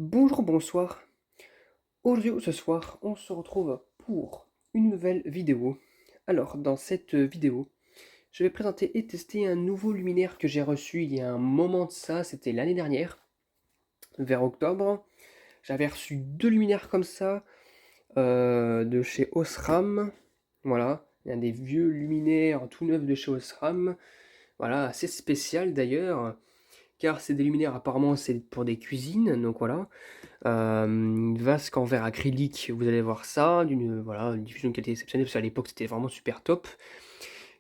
Bonjour, bonsoir. Aujourd'hui ou ce soir, on se retrouve pour une nouvelle vidéo. Alors, dans cette vidéo, je vais présenter et tester un nouveau luminaire que j'ai reçu il y a un moment de ça, c'était l'année dernière, vers octobre. J'avais reçu deux luminaires comme ça, de chez Osram. Voilà, il y a des vieux luminaires tout neufs de chez Osram. Voilà, assez spécial d'ailleurs, car c'est des luminaires apparemment c'est pour des cuisines, donc voilà. Vasque en verre acrylique, vous allez voir ça, une diffusion de qualité exceptionnelle, parce qu'à l'époque c'était vraiment super top.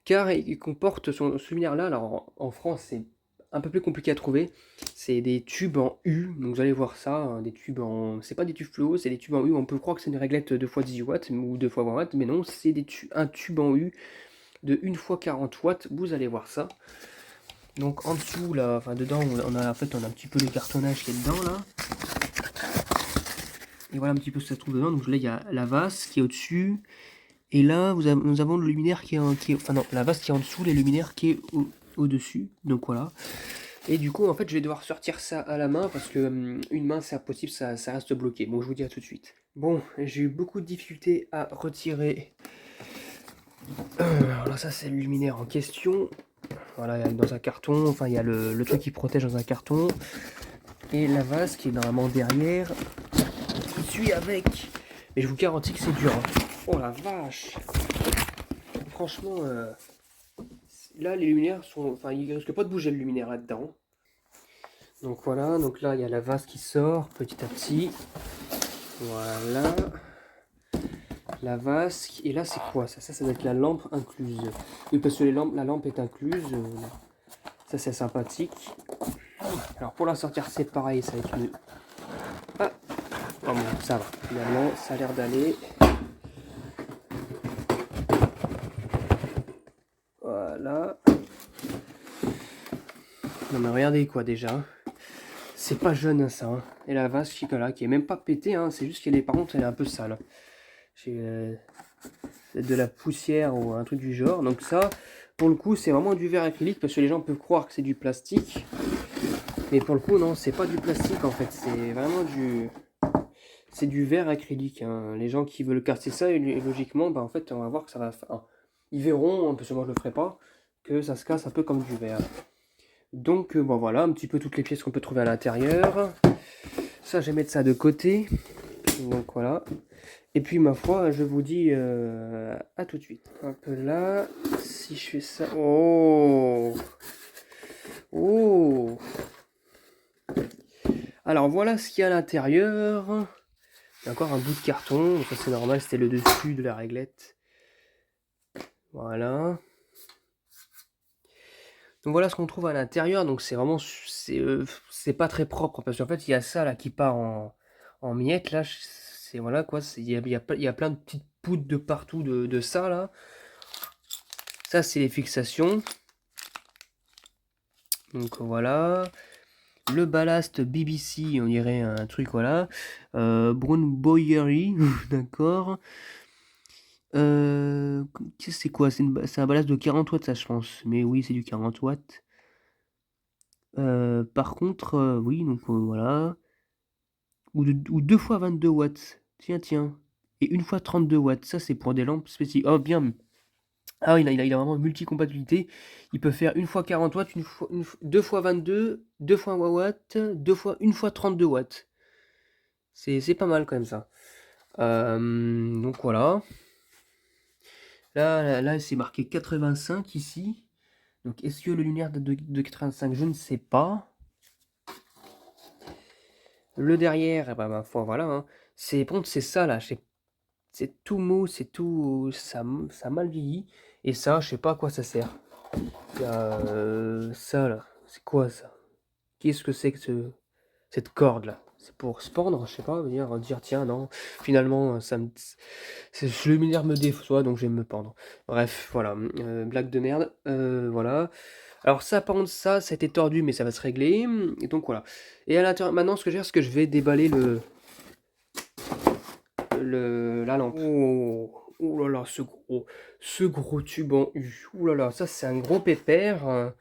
Car il comporte ce luminaire-là, alors en France c'est un peu plus compliqué à trouver, c'est des tubes en U, donc vous allez voir ça, hein, des tubes en... C'est pas des tubes fluo, c'est des tubes en U, on peut croire que c'est une réglette 2x18 watts ou 2x20 watts, mais non, c'est un tube en U de 1x40 watts, vous allez voir ça. Donc en dessous, là, enfin dedans, on a un petit peu le cartonnage qui est dedans là. Et voilà un petit peu ce que ça se trouve dedans. Donc là, il y a la vase qui est au-dessus. Et là, nous avons le luminaire enfin non, la vase qui est en dessous, les luminaires qui est au-dessus. Donc voilà. Et du coup, en fait, je vais devoir sortir ça à la main parce que une main, c'est impossible, ça reste bloqué. Bon, je vous dis à tout de suite. Bon, j'ai eu beaucoup de difficultés à retirer. Alors là, ça, c'est le luminaire en question. Voilà, il y a dans un carton. Enfin, il y a le truc qui protège dans un carton. Et la vase qui est normalement derrière. Qui suit avec. Mais je vous garantis que c'est dur. Hein. Oh la vache! Franchement, là les luminaires sont. Enfin, il risque pas de bouger le luminaire là-dedans. Donc voilà, donc là il y a la vase qui sort petit à petit. Voilà. La vase. Et là c'est quoi ça? Ça doit être la lampe incluse. Oui, parce que la lampe est incluse. Ça c'est sympathique. Alors pour la sortir c'est pareil, ça va être une. Ah! Oh bon, ça va. Finalement, ça a l'air d'aller. Voilà. Non mais regardez quoi déjà. C'est pas jeune ça. Hein. Et la vase Chicola qui est même pas pétée, hein, c'est juste qu'elle est par contre elle est un peu sale. J'ai de la poussière ou un truc du genre. Donc ça, pour le coup, c'est vraiment du verre acrylique parce que les gens peuvent croire que c'est du plastique. Mais pour le coup, non, c'est pas du plastique en fait. C'est vraiment c'est du verre acrylique. Hein. Les gens qui veulent casser ça, logiquement, bah en fait, on va voir que ça va. Enfin, ils verront, parce que moi je le ferai pas, que ça se casse un peu comme du verre. Donc bon voilà, un petit peu toutes les pièces qu'on peut trouver à l'intérieur. Ça, je vais mettre ça de côté. Donc voilà. Et puis ma foi, je vous dis à tout de suite. Un peu là, si je fais ça... Oh! Oh! Alors voilà ce qu'il y a à l'intérieur. Il y a encore un bout de carton, ça c'est normal, c'était le dessus de la réglette. Voilà. Donc voilà ce qu'on trouve à l'intérieur, donc c'est vraiment... C'est pas très propre, parce qu'en fait il y a ça là qui part en miettes, là, c'est... Voilà quoi, il y a plein de petites poudres de partout de ça là. Ça c'est les fixations. Donc voilà. Le ballast BBC, on dirait un truc, voilà. Brown Boyery, d'accord. C'est quoi? C'est un ballast de 40 watts, ça, je pense. Mais oui, c'est du 40 watts. Par contre, oui, donc voilà. Ou 2 fois 22 watts. Tiens, tiens. Et une fois 32 watts. Ça, c'est pour des lampes spécifiques. Oh, bien. Ah oui, il a vraiment une multi-compatibilité. Il peut faire une fois 40 watts, 2 fois 22, 2 fois 1 watt, 1 fois 32 watts. C'est pas mal quand même ça. Donc voilà. Là c'est marqué 85 ici. Donc est-ce que le luminaire date de 85? Je ne sais pas. Le derrière, eh ben, ma foi, voilà. Hein. C'est ça là. C'est tout mou, c'est tout. Ça a mal vieilli. Et ça, je sais pas à quoi ça sert. Il y a, ça là. C'est quoi ça? Qu'est-ce que c'est que cette corde là? C'est pour se pendre, je sais pas, dire tiens non, finalement le luminaire me déçoit donc je vais me pendre. Bref, voilà, blague de merde, voilà. Alors ça par contre ça a été tordu mais ça va se régler, et donc voilà. Et à l'intérieur, maintenant ce que je vais faire, c'est que je vais déballer la lampe. Oh, oh là là, ce gros tube en U, oh là là, ça c'est un gros pépère.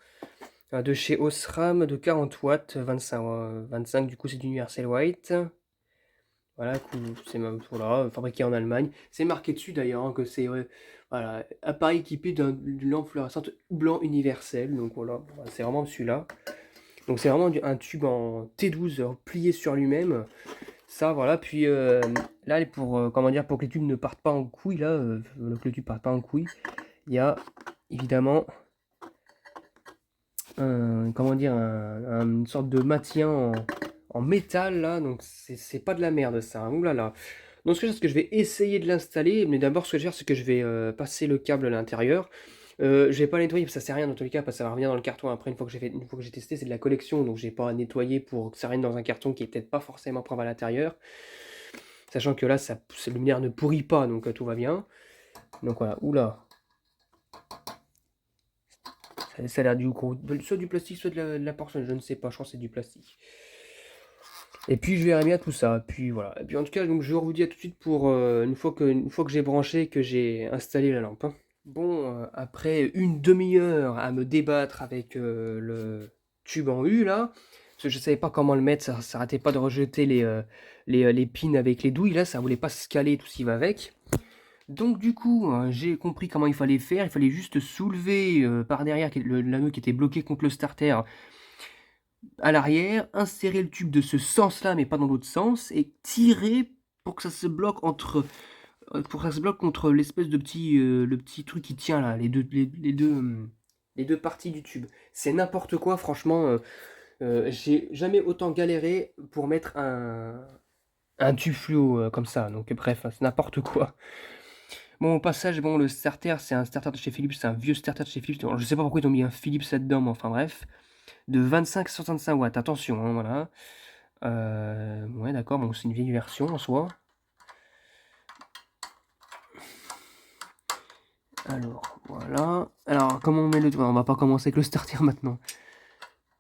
De chez Osram de 40 watts, 25, 25 du coup c'est d'Universal White. Voilà, c'est même voilà, fabriqué en Allemagne. C'est marqué dessus d'ailleurs que c'est voilà, appareil équipé d'une lampe fluorescente blanc universel. Donc voilà, c'est vraiment celui-là. Donc c'est vraiment un tube en T12 plié sur lui-même. Ça voilà, puis là pour comment dire, pour que les tubes ne partent pas en couille là, que les tubes partent pas en couille, il y a évidemment comment dire, une sorte de maintien en métal là, donc c'est pas de la merde ça, hein. Ouh là là. Donc ce que je vais essayer de l'installer, mais d'abord ce que je vais faire, c'est que je vais passer le câble à l'intérieur. Je vais pas nettoyer, parce que ça sert à rien dans tous les cas, parce que ça va revenir dans le carton après une fois que j'ai testé, c'est de la collection, donc j'ai pas à nettoyer pour que ça revienne dans un carton qui est peut-être pas forcément propre à l'intérieur. Sachant que là, le luminaire ne pourrit pas, donc tout va bien. Donc voilà, oula. Ça a l'air du gros, soit du plastique, soit de la porcelaine, je ne sais pas, je crois que c'est du plastique. Et puis je verrai bien tout ça. Puis voilà. Et puis en tout cas, donc je vous dis à tout de suite pour une fois que j'ai branché, que j'ai installé la lampe, hein. Bon, après une demi-heure à me débattre avec le tube en U là, parce que je savais pas comment le mettre, ça s'arrêtait pas de rejeter les pins avec les douilles là, ça voulait pas se caler tout ce qui va avec. Donc du coup, j'ai compris comment il fallait faire. Il fallait juste soulever par derrière l'anneau qui était bloqué contre le starter à l'arrière, insérer le tube de ce sens-là, mais pas dans l'autre sens, et tirer pour que ça se bloque pour que ça se bloque contre l'espèce de le petit truc qui tient là, les deux parties du tube. C'est n'importe quoi, franchement. J'ai jamais autant galéré pour mettre un tube fluo comme ça. Donc bref, c'est n'importe quoi. Bon, au passage, bon, le starter, c'est un starter de chez Philips, c'est un vieux starter de chez Philips. Alors, je sais pas pourquoi ils ont mis un Philips là-dedans, mais enfin bref. De 25 à 65 watts, attention, hein, voilà. Ouais, d'accord, bon, c'est une vieille version en soi. Alors, voilà. Alors, comment on met le... On va pas commencer avec le starter maintenant.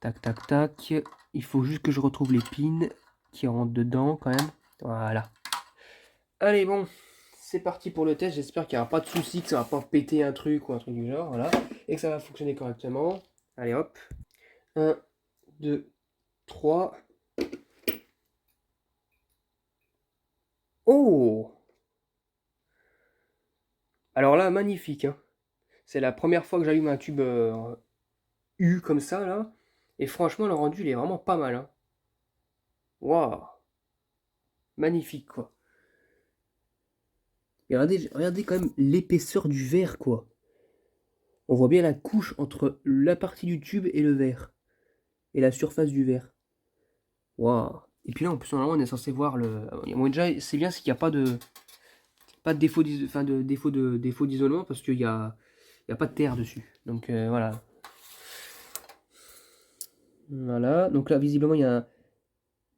Tac, tac, tac. Il faut juste que je retrouve les pins qui rentrent dedans, quand même. Voilà. Allez, bon. C'est parti pour le test. J'espère qu'il n'y aura pas de souci, que ça va pas péter un truc ou un truc du genre, voilà. Et que ça va fonctionner correctement. Allez, hop. 1, 2, 3. Oh! Alors là, magnifique, hein. C'est la première fois que j'allume un tube U comme ça, là. Et franchement, le rendu, il est vraiment pas mal, hein. Waouh! Magnifique, quoi. Et regardez quand même l'épaisseur du verre, quoi. On voit bien la couche entre la partie du tube et le verre. Et la surface du verre. Waouh! Et puis là, en plus, normalement, on est censé voir le... Bon, déjà, c'est bien, c'est qu'il n'y a pas de défaut défaut d'isolement, parce qu'il y a pas de terre dessus. Donc, voilà. Voilà. Donc là, visiblement, il y a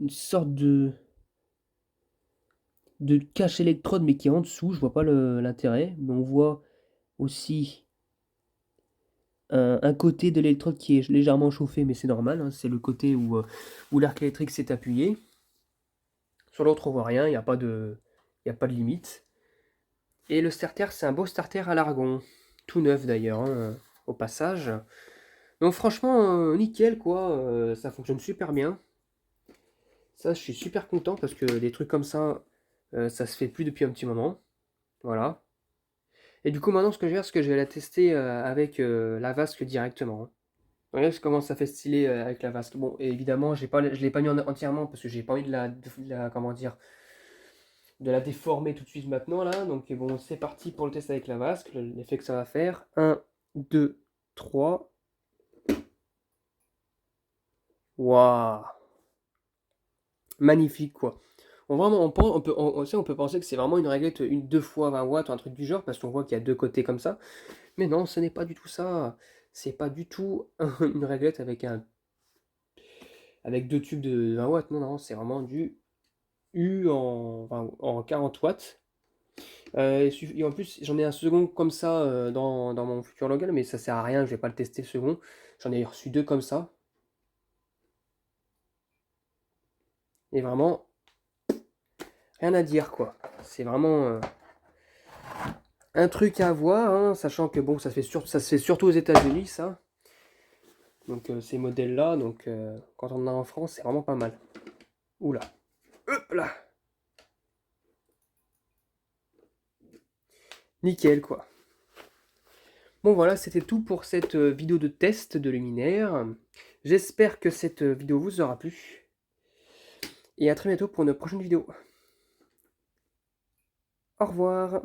une sorte de cache électrode, mais qui est en dessous. Je vois pas l'intérêt. Mais on voit aussi un côté de l'électrode qui est légèrement chauffé, mais c'est normal, hein. C'est le côté où l'arc électrique s'est appuyé. Sur l'autre, on voit rien. Il y a pas de limite. Et le starter, c'est un beau starter à l'argon. Tout neuf d'ailleurs, hein, au passage. Donc franchement, nickel quoi. Ça fonctionne super bien. Ça, je suis super content parce que des trucs comme ça se fait plus depuis un petit moment. Voilà. Et du coup, maintenant, ce que je vais faire, c'est que je vais la tester avec la vasque directement, hein. Regardez comment ça fait stylé avec la vasque. Bon, et évidemment, je l'ai pas mis entièrement parce que j'ai pas envie comment dire, de la déformer tout de suite maintenant là. Donc bon, c'est parti pour le test avec la vasque, l'effet que ça va faire. 1, 2, 3. Waouh! Magnifique quoi. On peut penser que c'est vraiment une réglette, une 2 fois 20 watts ou un truc du genre, parce qu'on voit qu'il y a deux côtés comme ça. Mais non, ce n'est pas du tout ça. C'est pas du tout une réglette avec deux tubes de 20 watts. Non, non, c'est vraiment du U en 40 watts. Et en plus, j'en ai un second comme ça dans mon futur Logan, mais ça sert à rien, je vais pas le tester le second. J'en ai reçu deux comme ça. Et vraiment, rien à dire quoi. C'est vraiment un truc à voir, hein, sachant que bon, ça se fait surtout aux États-Unis, ça. Donc ces modèles-là, donc quand on en a en France, c'est vraiment pas mal. Oula. Hop là. Nickel quoi. Bon voilà, c'était tout pour cette vidéo de test de luminaire. J'espère que cette vidéo vous aura plu. Et à très bientôt pour une prochaine vidéo. Au revoir.